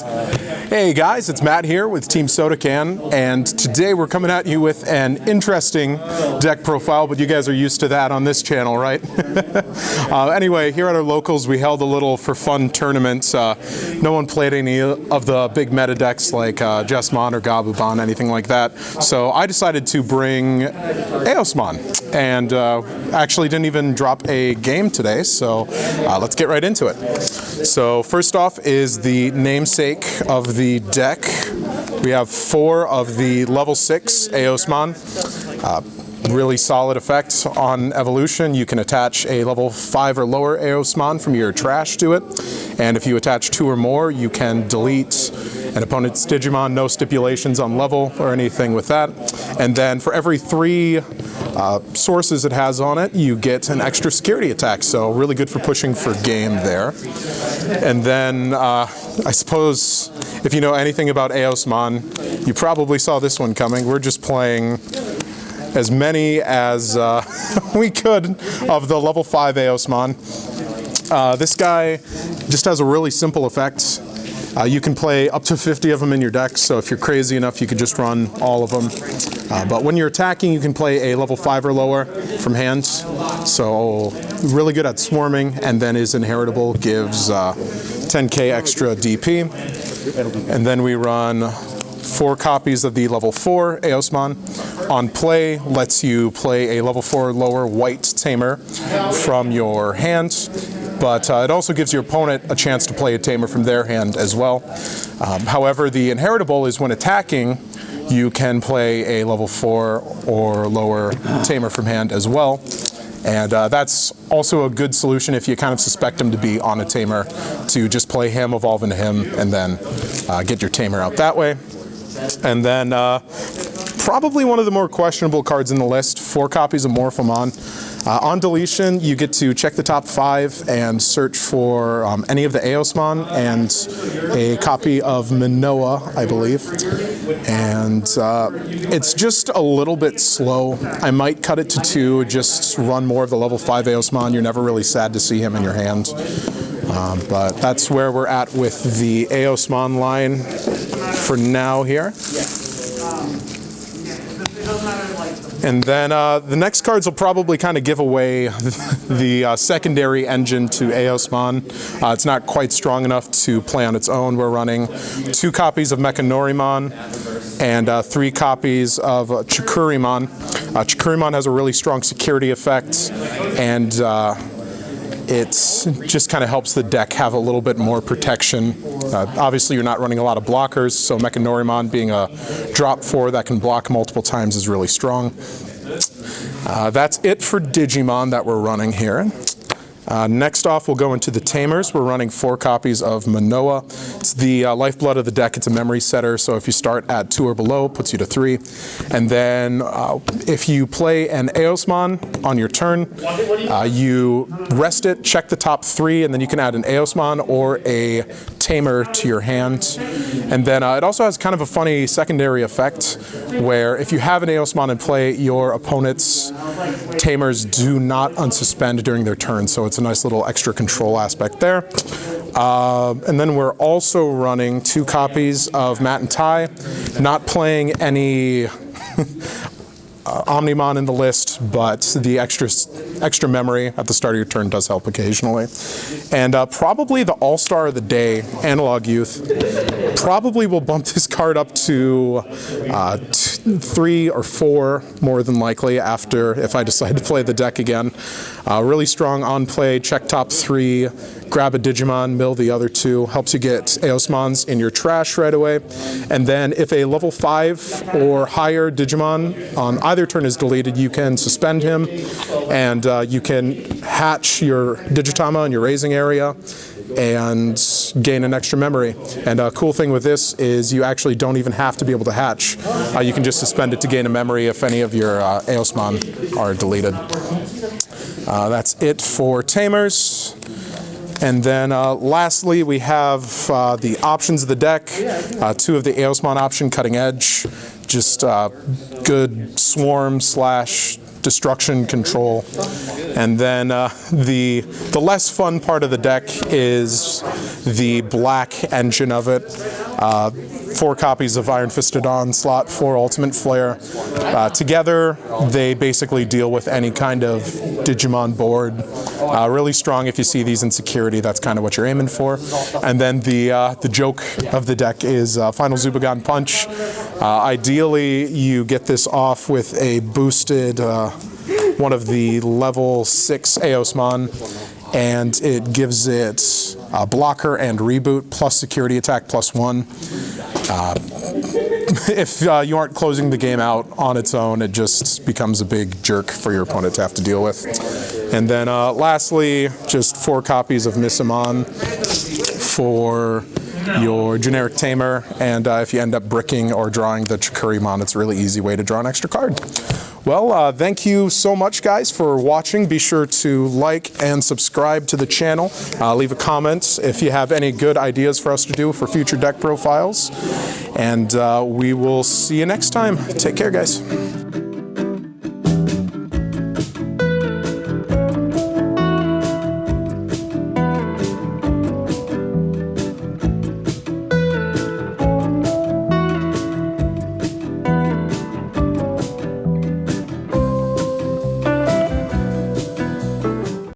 Hey guys, it's Matt here with Team SodaKan, and today we're coming at you with an interesting deck profile, but you guys are used to that on this channel, right? Anyway, here at our locals we held a little for fun tournament. No one played any of the big meta decks like Eosmon or Gabuban, anything like that, so I decided to bring Eosmon, and actually didn't even drop a game today, so let's get right into it. So first off is the namesake of the deck. We have 4 of the level 6 Eosmon. Really solid effect on evolution. You can attach a level 5 or lower Eosmon from your trash to it, and if you attach 2 or more, you can delete an opponent's Digimon, no stipulations on level or anything with that. And then for every 3 sources it has on it, you get an extra security attack, so really good for pushing for game there. And then I suppose if you know anything about Eosmon, you probably saw this one coming. We're just playing as many as we could of the level 5 Eosmon. This guy just has a really simple effect. You can play up to 50 of them in your deck, so if you're crazy enough, you could just run all of them. But when you're attacking, you can play a level 5 or lower from hand, so really good at swarming, and then his inheritable gives 10k extra DP. And then we run 4 copies of the level 4 Eosmon. On play, lets you play a level 4 lower white tamer from your hand, but it also gives your opponent a chance to play a tamer from their hand as well. However, the inheritable is when attacking, you can play a level 4 or lower tamer from hand as well. And that's also a good solution if you kind of suspect him to be on a tamer, to just play him, evolve into him, and then get your tamer out that way. And then probably one of the more questionable cards in the list, 4 copies of Morphomon. On deletion, you get to check the top 5 and search for any of the Eosmon and a copy of Minoa, I believe. And it's just a little bit slow. I might cut it to 2, just run more of the level 5 Eosmon. You're never really sad to see him in your hand. But that's where we're at with the Eosmon line for now here. And then the next cards will probably kind of give away the secondary engine to Eosmon. It's not quite strong enough to play on its own. We're running 2 copies of Mechanorimon and 3 copies of Chikurimon. Chikurimon has a really strong security effect, and it just kind of helps the deck have a little bit more protection. Obviously, you're not running a lot of blockers, so Mechanorimon being a drop 4 that can block multiple times is really strong. That's it for Digimon that we're running here. Next off, we'll go into the Tamers. We're running 4 copies of Minoa. It's the lifeblood of the deck. It's a memory setter, so if you start at 2 or below, puts you to 3. And then if you play an Eosmon on your turn, you rest it, check the top 3, and then you can add an Eosmon or a Tamer to your hand. And then it also has kind of a funny secondary effect, where if you have an Eosmon in play, your opponent's Tamers do not unsuspend during their turn, so it's a nice little extra control aspect there. And then we're also running 2 copies of Matt and Tai. Not playing any Omnimon in the list, but the extra memory at the start of your turn does help occasionally. And probably the all-star of the day, Analog Youth, probably will bump this card up to 3 or 4, more than likely, after if I decide to play the deck again. Really strong on play, check top 3, grab a Digimon, mill the other 2, helps you get Eosmons in your trash right away. And then if a level 5 or higher Digimon on either turn is deleted, you can suspend him, and you can hatch your Digitama in your raising area and gain an extra memory. And a cool thing with this is you actually don't even have to be able to hatch. You can just suspend it to gain a memory if any of your Eosmon are deleted. That's it for Tamers. And then lastly, we have the options of the deck. 2 of the Eosmon option, Cutting Edge. Just good swarm / destruction control. And then the less fun part of the deck is the black engine of it. 4 copies of Iron Fisted Onslaught, 4 Ultimate Flare. Together, they basically deal with any kind of Digimon board. Really strong if you see these in security, that's kind of what you're aiming for. And then the joke of the deck is Final Zubagon Punch. Ideally, you get this off with a boosted one of the level 6 Eosmon, and it gives it blocker and reboot plus security attack +1. If you aren't closing the game out on its own, it just becomes a big jerk for your opponent to have to deal with. And then lastly, just 4 copies of Missamon for your generic tamer, and if you end up bricking or drawing the Chikurimon, it's a really easy way to draw an extra card. Well, thank you so much, guys, for watching. Be sure to like and subscribe to the channel. Leave a comment if you have any good ideas for us to do for future deck profiles. And we will see you next time. Take care, guys.